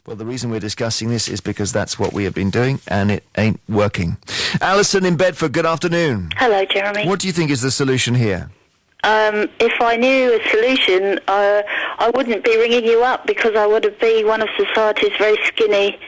Well, the reason we're discussing this is because that's what we have been doing, and it ain't working. Alison in Bedford, good afternoon. Hello, Jeremy. What do you think is the solution here? If I knew a solution, I wouldn't be ringing you up, because I would be one of society's very skinny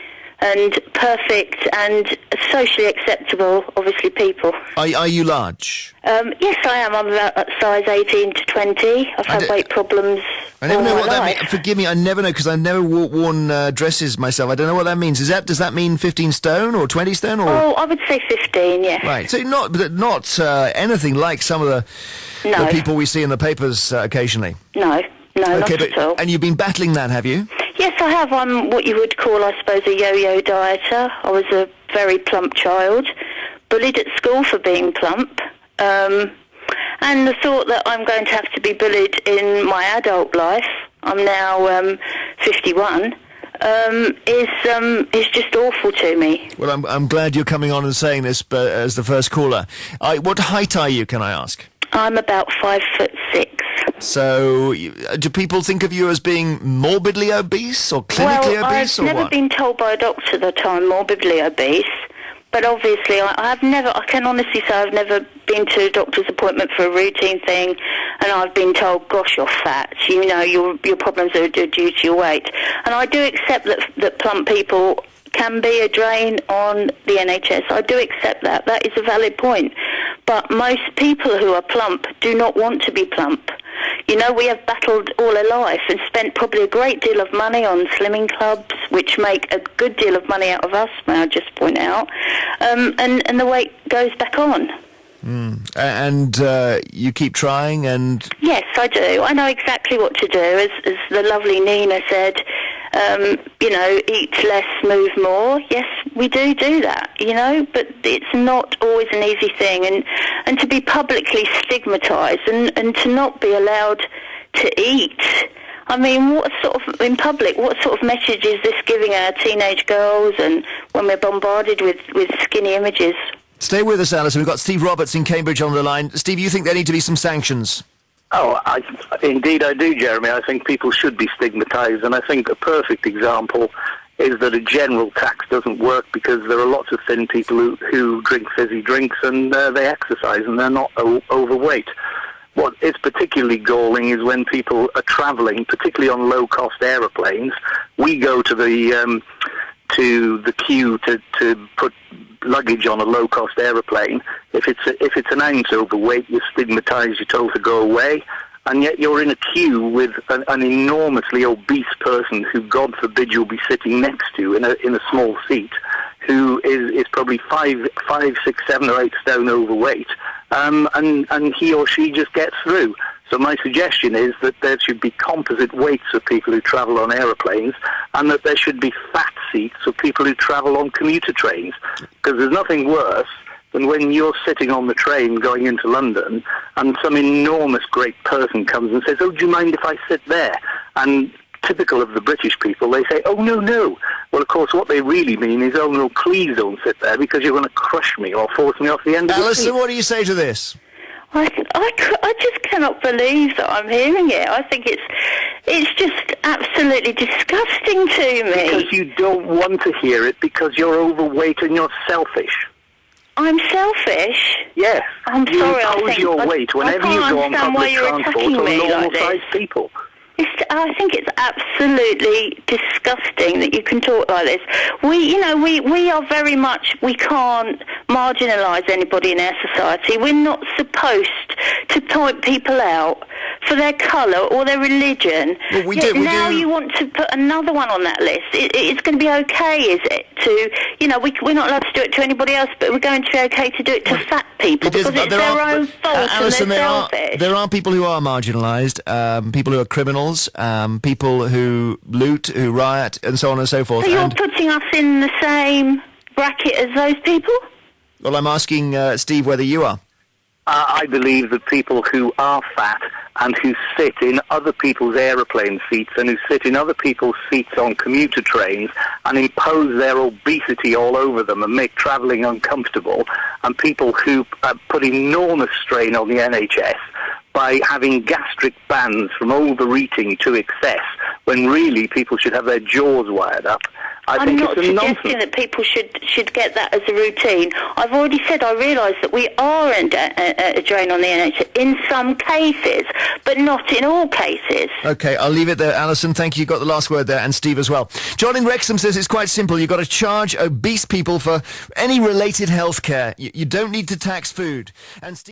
and perfect and socially acceptable, obviously, people. Are you large? Yes, I am. I'm about size 18 to 20. I've had weight problems I never know all what my that life. means. Forgive me, I never know, because I've never worn dresses myself. I don't know what that means. Does that mean 15 stone or 20 stone? Or? Oh, I would say 15, yeah. Right, so not anything like some of the people we see in the papers occasionally. No, not at all. And you've been battling that, have you? Yes, I have. I'm what you would call, I suppose, a yo-yo dieter. I was a very plump child, bullied at school for being plump, and the thought that I'm going to have to be bullied in my adult life, I'm now 51, is just awful to me. Well, I'm glad you're coming on and saying this, but as the first caller. What height are you, can I ask? I'm about 5'6". So, do people think of you as being morbidly obese or clinically obese, or I've never what? been told by a doctor that I'm morbidly obese, but obviously I can honestly say I've never been to a doctor's appointment for a routine thing, and I've been told, gosh, you're fat, you know, your problems are due to your weight. And I do accept that plump people can be a drain on the NHS. I do accept that. That is a valid point. But most people who are plump do not want to be plump. You know, we have battled all our life and spent probably a great deal of money on slimming clubs, which make a good deal of money out of us, may I just point out, and the weight goes back on. And you keep trying, and... Yes, I do. I know exactly what to do. As the lovely Nina said, you know, eat less, move more. Yes, we do that, you know, but it's not always an easy thing. And to be publicly stigmatised and to not be allowed to eat. I mean, in public, what sort of message is this giving our teenage girls, and when we're bombarded with skinny images? Stay with us, Alison. We've got Steve Roberts in Cambridge on the line. Steve, you think there need to be some sanctions? Oh, indeed I do, Jeremy. I think people should be stigmatised, and I think a perfect example is that a general tax doesn't work, because there are lots of thin people who drink fizzy drinks and they exercise and they're not overweight. What is particularly galling is when people are travelling, particularly on low-cost aeroplanes. We go to the queue to put luggage on a low-cost aeroplane. If it's an ounce overweight, you're stigmatised, you're told to go away, and yet you're in a queue with an enormously obese person who, God forbid, you'll be sitting next to in a small seat, who is probably 5, 6, 7 or 8 stone overweight, and he or she just gets through. So my suggestion is that there should be composite weights for people who travel on aeroplanes, and that there should be fat seats for people who travel on commuter trains. Because there's nothing worse than when you're sitting on the train going into London and some enormous great person comes and says, oh, do you mind if I sit there? And typical of the British people, they say, oh, no. Well, of course, what they really mean is, oh, no, please don't sit there, because you're going to crush me or force me off the end of the seat. Alison, what do you say to this? I just cannot believe that I'm hearing it. I think it's just absolutely disgusting to me. Because you don't want to hear it, because you're overweight and you're selfish. I'm selfish? Yes. I'm you sorry, impose your weight whenever you go on public transport on normal-sized people. I think it's absolutely disgusting that you can talk like this. We are very much, we can't marginalise anybody in our society. We're not supposed to point people out for their colour or their religion. Well, we do. You want to put another one on that list. It's going to be okay, is it? We're not allowed to do it to anybody else, but we're going to be okay to do it to fat people, because it's their own fault, Alison, and they're selfish. There are people who are marginalised, people who are criminals, people who loot, who riot, and so on and so forth. So you're putting us in the same bracket as those people? Well, I'm asking Steve whether you are. I believe that people who are fat and who sit in other people's aeroplane seats and who sit in other people's seats on commuter trains and impose their obesity all over them and make travelling uncomfortable, and people who put enormous strain on the NHS by having gastric bans from overeating to excess, when really people should have their jaws wired up. I'm not suggesting that people should get that as a routine. I've already said I realise that we are a drain on the NHS in some cases, but not in all cases. OK, I'll leave it there, Alison. Thank you. You got the last word there, and Steve as well. John in Wrexham says it's quite simple. You've got to charge obese people for any related health care. You don't need to tax food. And Steve